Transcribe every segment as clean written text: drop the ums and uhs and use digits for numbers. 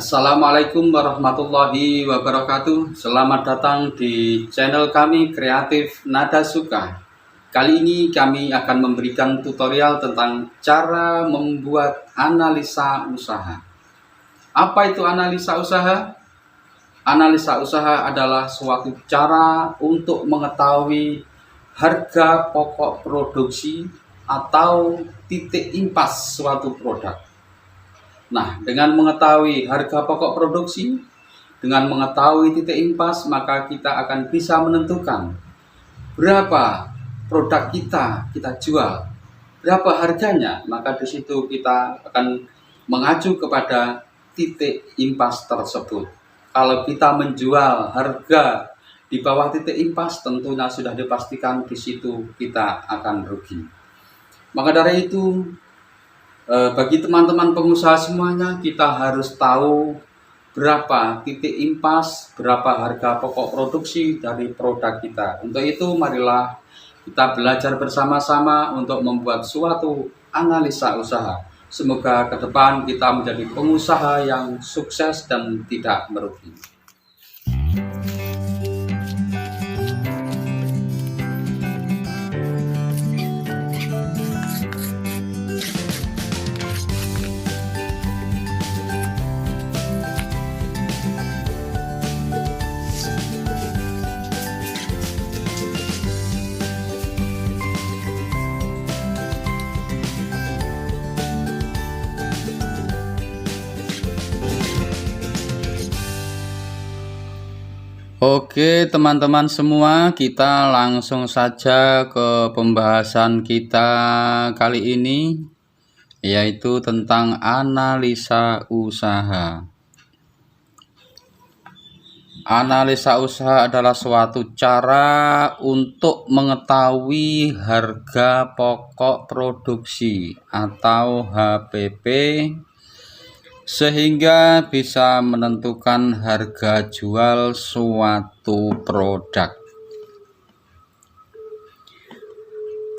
Assalamualaikum warahmatullahi wabarakatuh. Selamat datang di channel kami Kreatif Nada Suka. Kali ini kami akan memberikan tutorial tentang cara membuat analisa usaha. Apa itu analisa usaha? Analisa usaha adalah suatu cara untuk mengetahui harga pokok produksi atau titik impas suatu produk. Nah, dengan mengetahui harga pokok produksi, dengan mengetahui titik impas, maka kita akan bisa menentukan berapa produk kita jual, berapa harganya. Maka di situ kita akan mengacu kepada titik impas tersebut. Kalau kita menjual harga di bawah titik impas, tentunya sudah dipastikan di situ kita akan rugi. Maka dari itu, bagi teman-teman pengusaha semuanya, kita harus tahu berapa titik impas, berapa harga pokok produksi dari produk kita. Untuk itu, marilah kita belajar bersama-sama untuk membuat suatu analisa usaha. Semoga ke depan kita menjadi pengusaha yang sukses dan tidak merugi. Oke teman-teman semua, kita langsung saja ke pembahasan kita kali ini, yaitu tentang analisa usaha. Analisa usaha adalah suatu cara untuk mengetahui harga pokok produksi atau HPP, sehingga bisa menentukan harga jual suatu produk.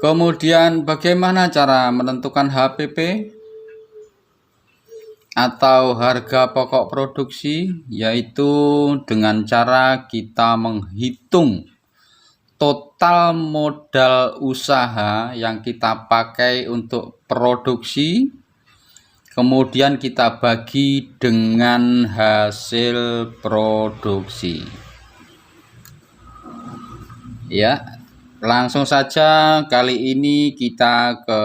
Kemudian bagaimana cara menentukan HPP atau harga pokok produksi? Yaitu dengan cara kita menghitung total modal usaha yang kita pakai untuk produksi, kemudian kita bagi dengan hasil produksi. Ya, langsung saja kali ini kita ke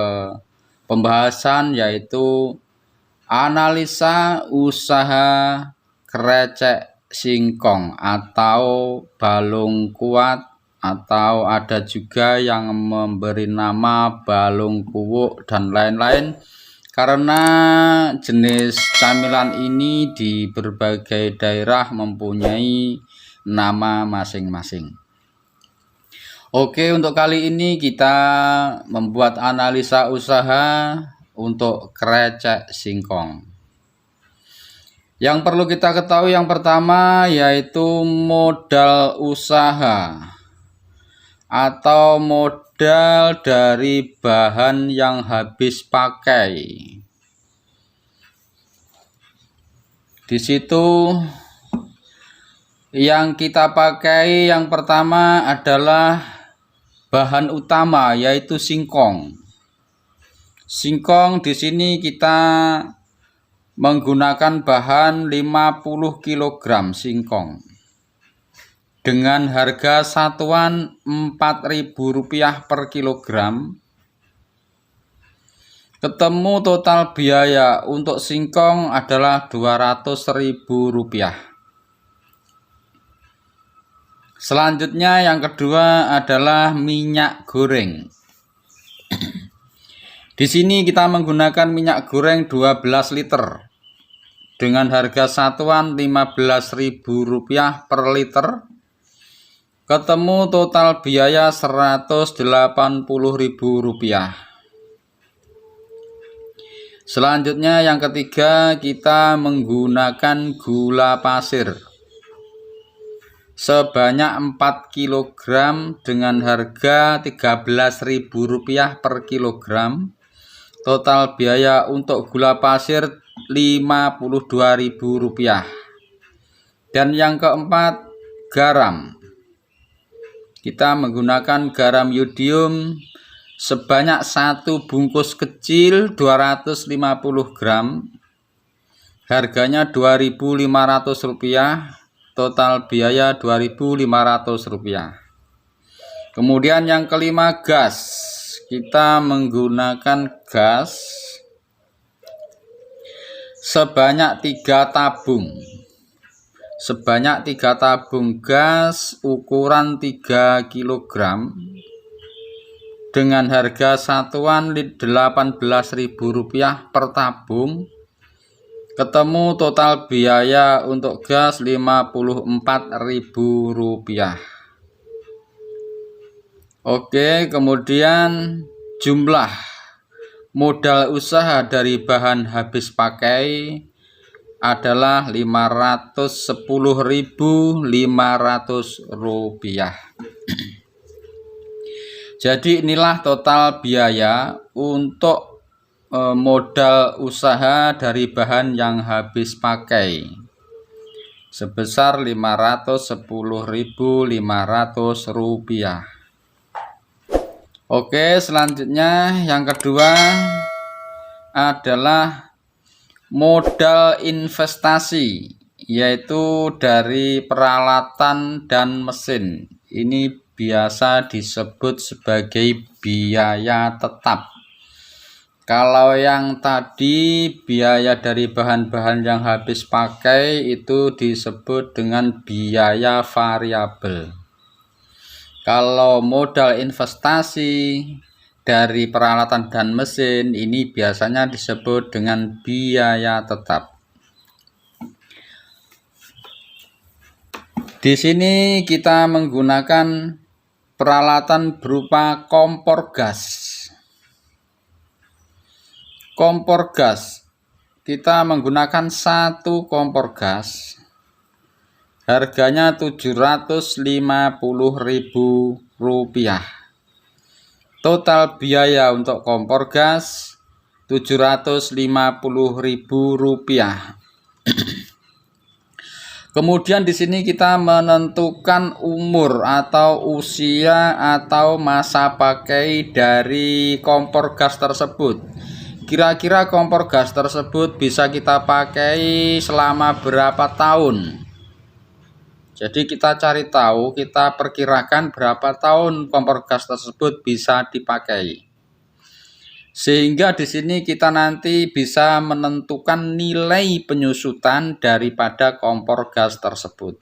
pembahasan, yaitu analisa usaha krecek singkong atau balung kuat, atau ada juga yang memberi nama balung kuwuk dan lain-lain. Karena jenis camilan ini di berbagai daerah mempunyai nama masing-masing. Oke, untuk kali ini kita membuat analisa usaha untuk krecek singkong. Yang perlu kita ketahui yang pertama yaitu modal usaha atau modal dari bahan yang habis pakai. Di situ yang kita pakai yang pertama adalah bahan utama, yaitu singkong. Singkong di sini kita menggunakan bahan 50 kg singkong dengan harga satuan Rp4.000 per kilogram. Ketemu total biaya untuk singkong adalah Rp200.000. Selanjutnya yang kedua adalah minyak goreng. Di sini kita menggunakan minyak goreng 12 liter dengan harga satuan Rp15.000 per liter. Ketemu total biaya Rp180.000. Selanjutnya yang ketiga, kita menggunakan gula pasir sebanyak 4 kg dengan harga Rp13.000 per kilogram. Total biaya untuk gula pasir Rp52.000. Dan yang keempat, garam. Kita menggunakan garam yodium sebanyak 1 bungkus kecil 250 gram. Harganya Rp2.500. Total biaya Rp2.500. Kemudian yang kelima, gas. Kita menggunakan gas sebanyak 3 tabung. Sebanyak 3 tabung gas ukuran 3 kg dengan harga satuan Rp18.000 per tabung. Ketemu total biaya untuk gas Rp54.000. Oke, kemudian jumlah modal usaha dari bahan habis pakai adalah Rp510.500. Jadi inilah total biaya untuk modal usaha dari bahan yang habis pakai sebesar Rp510.500. Oke, selanjutnya yang kedua adalah modal investasi, yaitu dari peralatan dan mesin. Ini biasa disebut sebagai biaya tetap. Kalau yang tadi biaya dari bahan-bahan yang habis pakai itu disebut dengan biaya variabel. Kalau modal investasi dari peralatan dan mesin ini biasanya disebut dengan biaya tetap. Di sini kita menggunakan peralatan berupa kompor gas. Kompor gas, kita menggunakan 1 kompor gas. Harganya Rp750.000. Total biaya untuk kompor gas Rp750.000. Kemudian di sini kita menentukan umur atau usia atau masa pakai dari kompor gas tersebut. Kira-kira kompor gas tersebut bisa kita pakai selama berapa tahun? Jadi kita cari tahu, kita perkirakan berapa tahun kompor gas tersebut bisa dipakai. Sehingga di sini kita nanti bisa menentukan nilai penyusutan daripada kompor gas tersebut.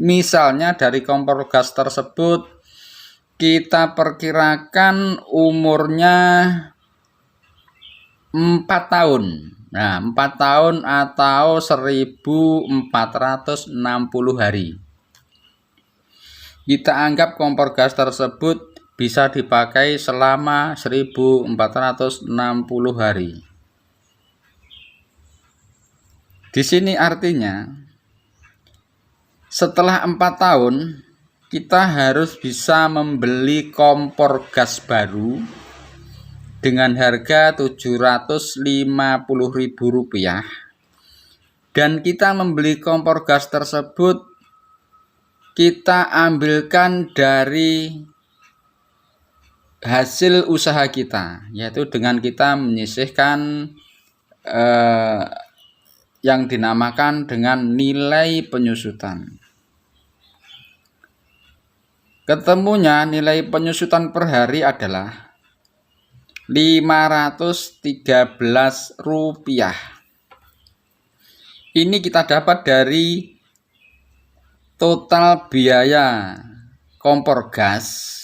Misalnya dari kompor gas tersebut kita perkirakan umurnya 4 tahun. Nah, 4 tahun atau 1460 hari. Kita anggap kompor gas tersebut bisa dipakai selama 1460 hari. Di sini artinya setelah 4 tahun kita harus bisa membeli kompor gas baru dengan harga Rp750.000, dan kita membeli kompor gas tersebut kita ambilkan dari hasil usaha kita, yaitu dengan kita menyisihkan yang dinamakan dengan nilai penyusutan. Ketemunya nilai penyusutan per hari adalah Rp513. Ini kita dapat dari total biaya kompor gas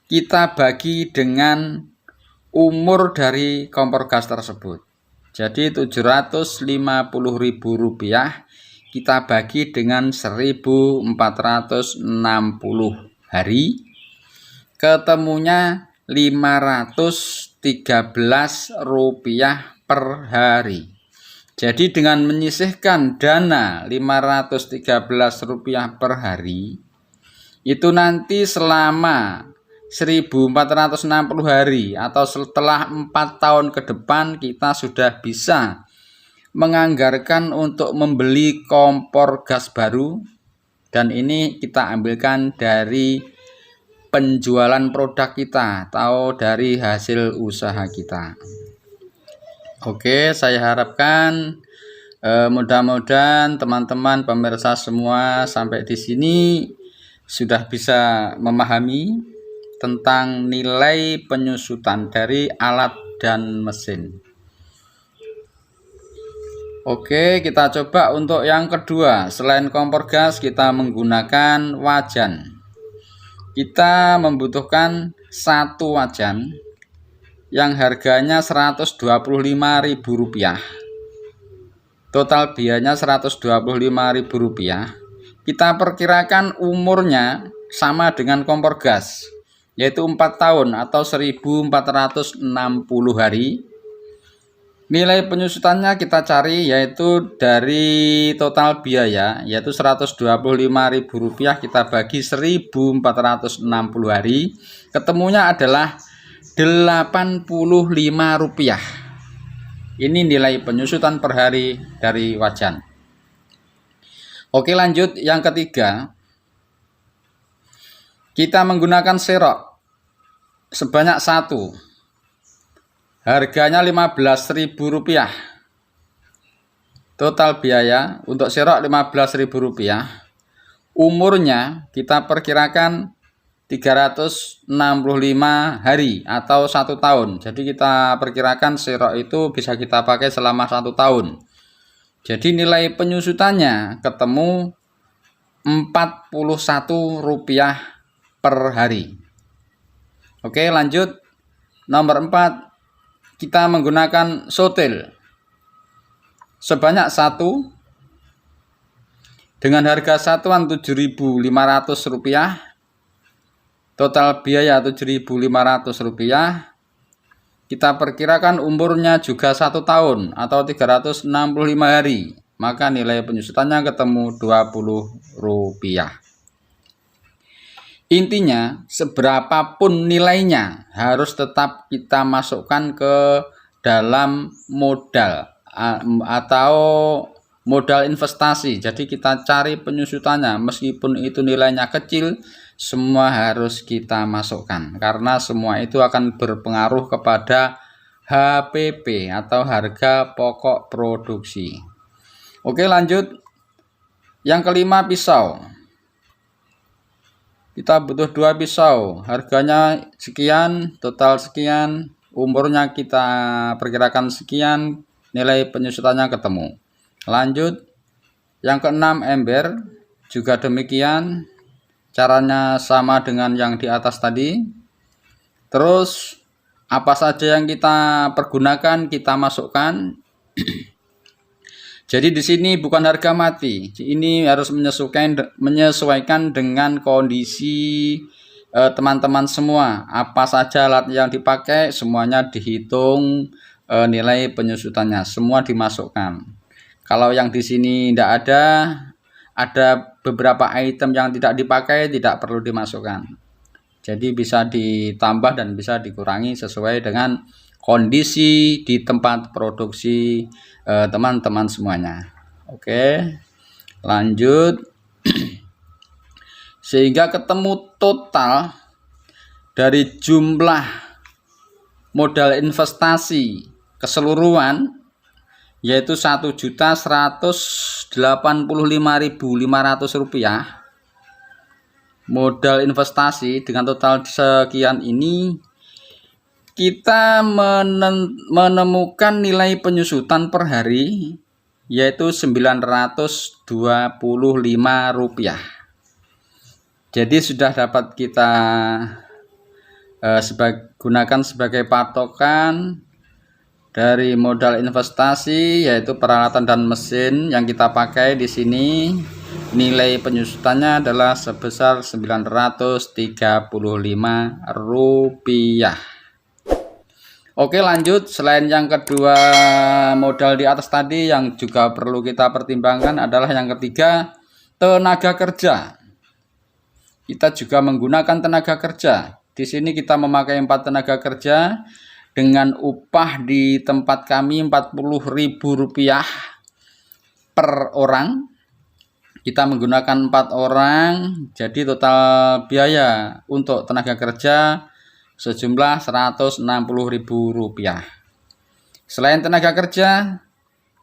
kita bagi dengan umur dari kompor gas tersebut. Jadi Rp750.000 kita bagi dengan 1460 hari. Ketemunya Rp513 per hari. Jadi dengan menyisihkan dana Rp513 per hari, itu nanti selama 1460 hari, atau setelah 4 tahun ke depan kita sudah bisa menganggarkan untuk membeli kompor gas baru, dan ini kita ambilkan dari penjualan produk kita atau dari hasil usaha kita. Oke, saya harapkan mudah-mudahan teman-teman pemirsa semua sampai di sini sudah bisa memahami tentang nilai penyusutan dari alat dan mesin. Oke, kita coba untuk yang kedua. Selain kompor gas, kita menggunakan wajan. Kita membutuhkan satu wajan yang harganya Rp125.000. Total biayanya Rp125.000. Kita perkirakan umurnya sama dengan kompor gas, yaitu 4 tahun atau 1460 hari. Nilai penyusutannya kita cari yaitu dari total biaya, yaitu Rp125.000 kita bagi 1460 hari, ketemunya adalah Rp85. Ini nilai penyusutan per hari dari wajan. Oke, lanjut yang ketiga. Kita menggunakan serok sebanyak 1. Harganya Rp15.000. Total biaya untuk serok Rp15.000. Umurnya kita perkirakan 365 hari atau 1 tahun. Jadi kita perkirakan serok itu bisa kita pakai selama 1 tahun. Jadi nilai penyusutannya ketemu Rp41 per hari. Oke, lanjut. Nomor 4. Kita menggunakan sotil sebanyak 1 dengan harga satuan Rp7.500. Total biaya Rp7.500. Kita perkirakan umurnya juga 1 tahun atau 365 hari. Maka nilai penyusutannya ketemu Rp20. Intinya, seberapapun nilainya harus tetap kita masukkan ke dalam modal atau modal investasi. Jadi kita cari penyusutannya, meskipun itu nilainya kecil, semua harus kita masukkan karena semua itu akan berpengaruh kepada HPP atau harga pokok produksi. Oke, lanjut. Yang kelima, pisau. Kita butuh 2 pisau, harganya sekian, total sekian, umurnya kita perkirakan sekian, nilai penyusutannya ketemu. Lanjut, yang keenam, ember, juga demikian, caranya sama dengan yang di atas tadi. Terus apa saja yang kita pergunakan kita masukkan. Jadi di sini bukan harga mati. Ini harus menyesuaikan dengan kondisi teman-teman semua. Apa saja alat yang dipakai, semuanya dihitung nilai penyusutannya, semua dimasukkan. Kalau yang di sini tidak ada beberapa item yang tidak dipakai, tidak perlu dimasukkan. Jadi bisa ditambah dan bisa dikurangi sesuai dengan kondisi di tempat produksi teman-teman semuanya. Oke, lanjut. Sehingga ketemu total dari jumlah modal investasi keseluruhan yaitu Rp1.185.500. Modal investasi dengan total sekian ini, kita menemukan nilai penyusutan per hari yaitu Rp925. Jadi sudah dapat kita gunakan sebagai patokan dari modal investasi, yaitu peralatan dan mesin yang kita pakai di sini. Nilai penyusutannya adalah sebesar Rp935. Oke, lanjut. Selain yang kedua modal di atas tadi, yang juga perlu kita pertimbangkan adalah yang ketiga, tenaga kerja. Kita juga menggunakan tenaga kerja. Di sini kita memakai 4 tenaga kerja dengan upah di tempat kami Rp40.000 per orang. Kita menggunakan 4 orang, jadi total biaya untuk tenaga kerja sejumlah Rp160.000. Selain tenaga kerja,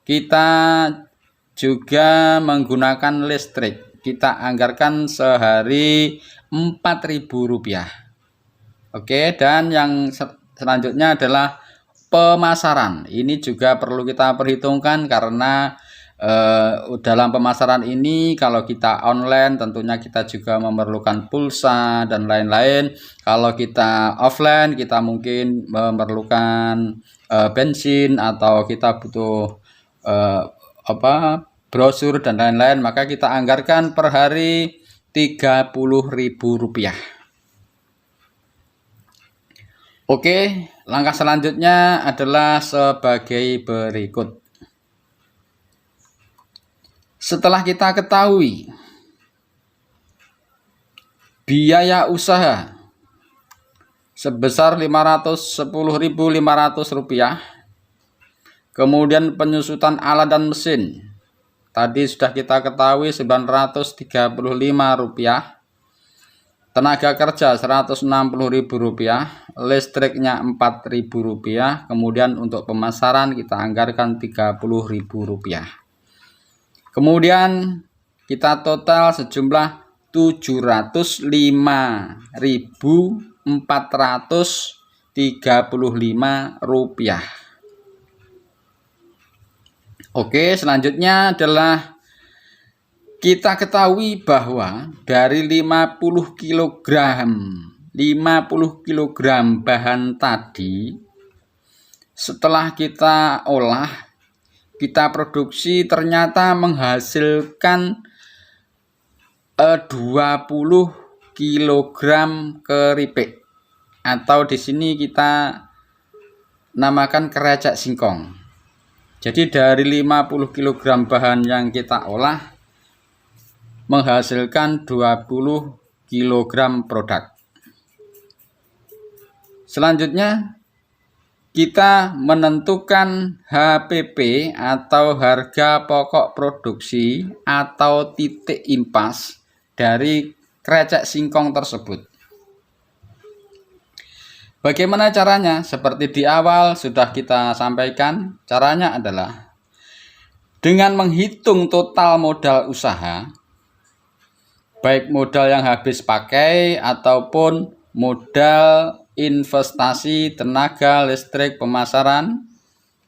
kita juga menggunakan listrik. Kita anggarkan sehari Rp4.000. Oke, dan yang selanjutnya adalah pemasaran. Ini juga perlu kita perhitungkan karena dalam pemasaran ini kalau kita online tentunya kita juga memerlukan pulsa dan lain-lain. Kalau kita offline kita mungkin memerlukan bensin atau kita butuh brosur dan lain-lain, maka kita anggarkan per hari Rp30.000. Oke, langkah selanjutnya adalah sebagai berikut. Setelah kita ketahui biaya usaha sebesar Rp510.500, kemudian penyusutan alat dan mesin tadi sudah kita ketahui Rp935, tenaga kerja Rp160.000, listriknya Rp4.000, kemudian untuk pemasaran kita anggarkan Rp30.000. Kemudian kita total sejumlah Rp705.435. Oke, selanjutnya adalah kita ketahui bahwa dari 50 kg bahan tadi, setelah kita olah, kita produksi ternyata menghasilkan 20 kg keripik, atau di sini kita namakan krecek singkong. Jadi dari 50 kg bahan yang kita olah menghasilkan 20 kg produk. Selanjutnya kita menentukan HPP atau harga pokok produksi atau titik impas dari krecek singkong tersebut. Bagaimana caranya? Seperti di awal sudah kita sampaikan, caranya adalah dengan menghitung total modal usaha, baik modal yang habis pakai ataupun modal investasi, tenaga, listrik, pemasaran,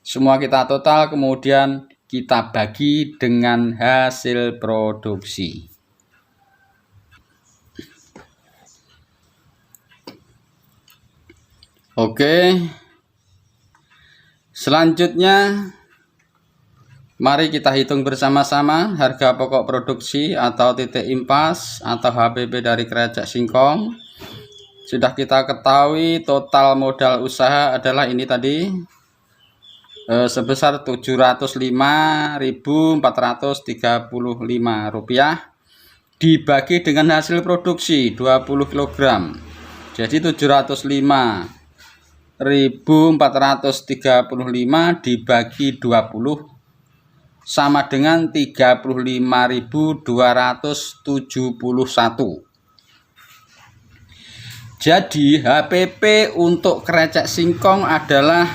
semua kita total, kemudian kita bagi dengan hasil produksi. Oke, selanjutnya mari kita hitung bersama-sama harga pokok produksi atau titik impas atau HPP dari krecek singkong. Sudah kita ketahui total modal usaha adalah ini tadi sebesar Rp705.435 dibagi dengan hasil produksi 20 kg. Jadi 705.435 dibagi 20 sama dengan 35.271. Jadi HPP untuk krecek singkong adalah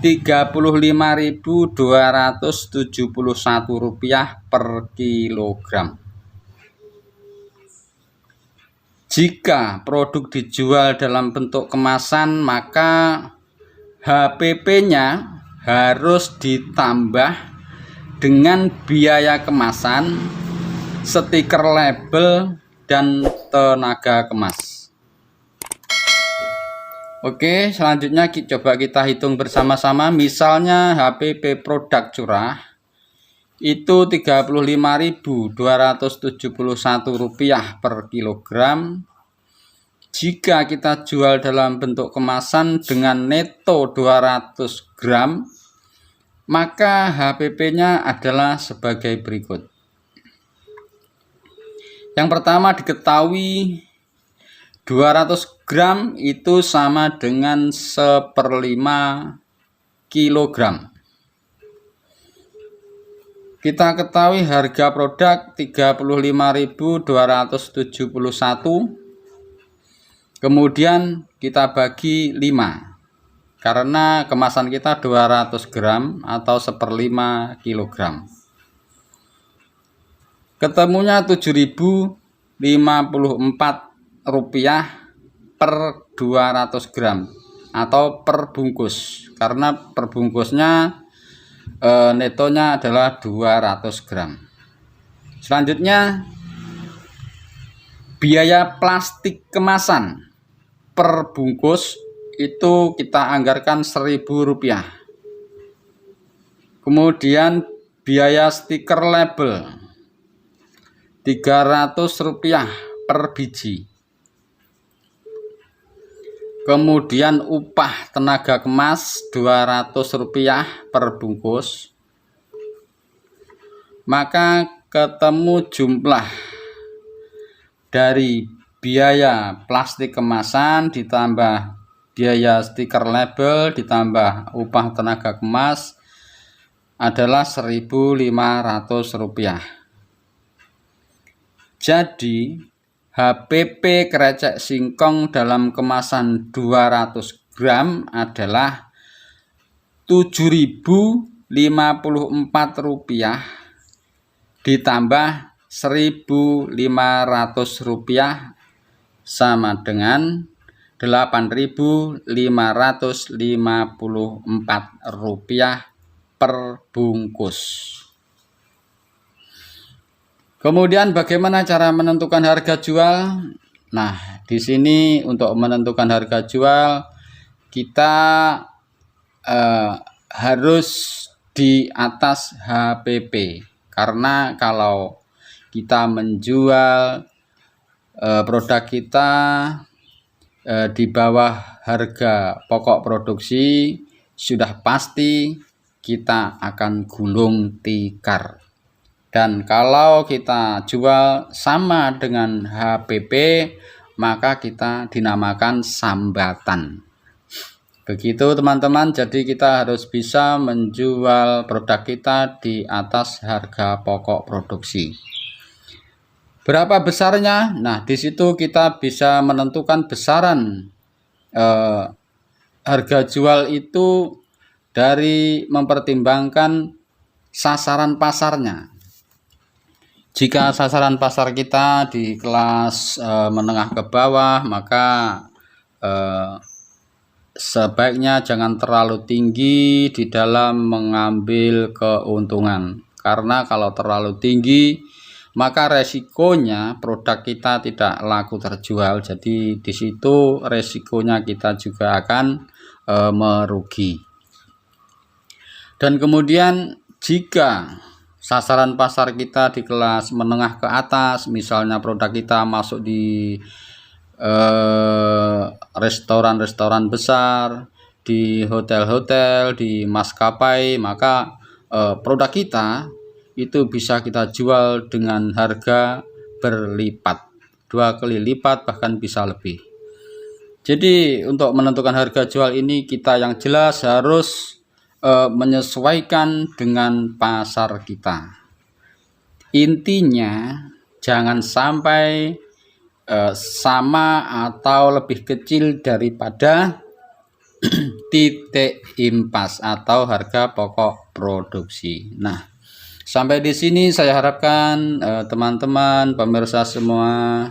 Rp35.271 per kilogram. Jika produk dijual dalam bentuk kemasan, maka HPP-nya harus ditambah dengan biaya kemasan, stiker label, dan tenaga kemas. Oke, selanjutnya coba kita hitung bersama-sama. Misalnya HPP produk curah itu Rp35.271 per kilogram. Jika kita jual dalam bentuk kemasan dengan neto 200 gram, maka HPP-nya adalah sebagai berikut. Yang pertama diketahui 200 gram itu sama dengan 1/5 kilogram. Kita ketahui harga produk 35.271. Kemudian kita bagi 5. Karena kemasan kita 200 gram atau 1/5 kilogram. Ketemunya Rp7.054 per 200 gram atau per bungkus, karena per bungkusnya netonya adalah 200 gram. Selanjutnya biaya plastik kemasan per bungkus itu kita anggarkan Rp1.000. Kemudian biaya stiker label Rp300 per biji. Kemudian upah tenaga kemas Rp200 per bungkus. Maka ketemu jumlah dari biaya plastik kemasan ditambah biaya stiker label ditambah upah tenaga kemas adalah Rp1.500. Jadi HPP krecek singkong dalam kemasan 200 gram adalah Rp7.054 ditambah Rp1.500 sama dengan Rp8.554 per bungkus. Kemudian bagaimana cara menentukan harga jual? Nah, di sini untuk menentukan harga jual kita harus di atas HPP, karena kalau kita menjual produk kita di bawah harga pokok produksi, sudah pasti kita akan gulung tikar. Dan kalau kita jual sama dengan HPP, maka kita dinamakan sambatan. Begitu teman-teman, jadi kita harus bisa menjual produk kita di atas harga pokok produksi. Berapa besarnya? Nah, di situ kita bisa menentukan besaran harga jual itu dari mempertimbangkan sasaran pasarnya. Jika sasaran pasar kita di kelas menengah ke bawah, maka sebaiknya jangan terlalu tinggi di dalam mengambil keuntungan, karena kalau terlalu tinggi maka resikonya produk kita tidak laku terjual. Jadi di situ resikonya kita juga akan merugi. Dan kemudian jika sasaran pasar kita di kelas menengah ke atas, misalnya produk kita masuk di restoran-restoran besar, di hotel-hotel, di maskapai, maka produk kita itu bisa kita jual dengan harga berlipat, 2 kali lipat, bahkan bisa lebih. Jadi untuk menentukan harga jual ini kita yang jelas harus menyesuaikan dengan pasar kita. Intinya jangan sampai sama atau lebih kecil daripada titik impas atau harga pokok produksi. Nah, sampai di sini saya harapkan teman-teman pemirsa semua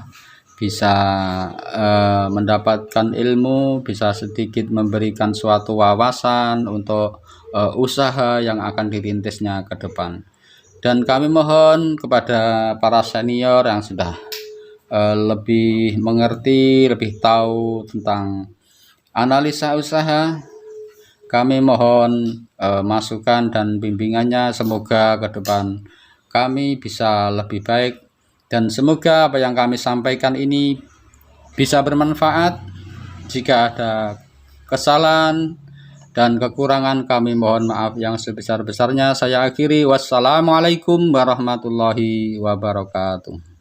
bisa mendapatkan ilmu, bisa sedikit memberikan suatu wawasan untuk usaha yang akan dirintisnya ke depan. Dan kami mohon kepada para senior yang sudah lebih mengerti, lebih tahu tentang analisa usaha, kami mohon masukan dan bimbingannya. Semoga ke depan kami bisa lebih baik, dan semoga apa yang kami sampaikan ini bisa bermanfaat. Jika ada kesalahan dan kekurangan, kami mohon maaf yang sebesar-besarnya. Saya akhiri, wassalamualaikum warahmatullahi wabarakatuh.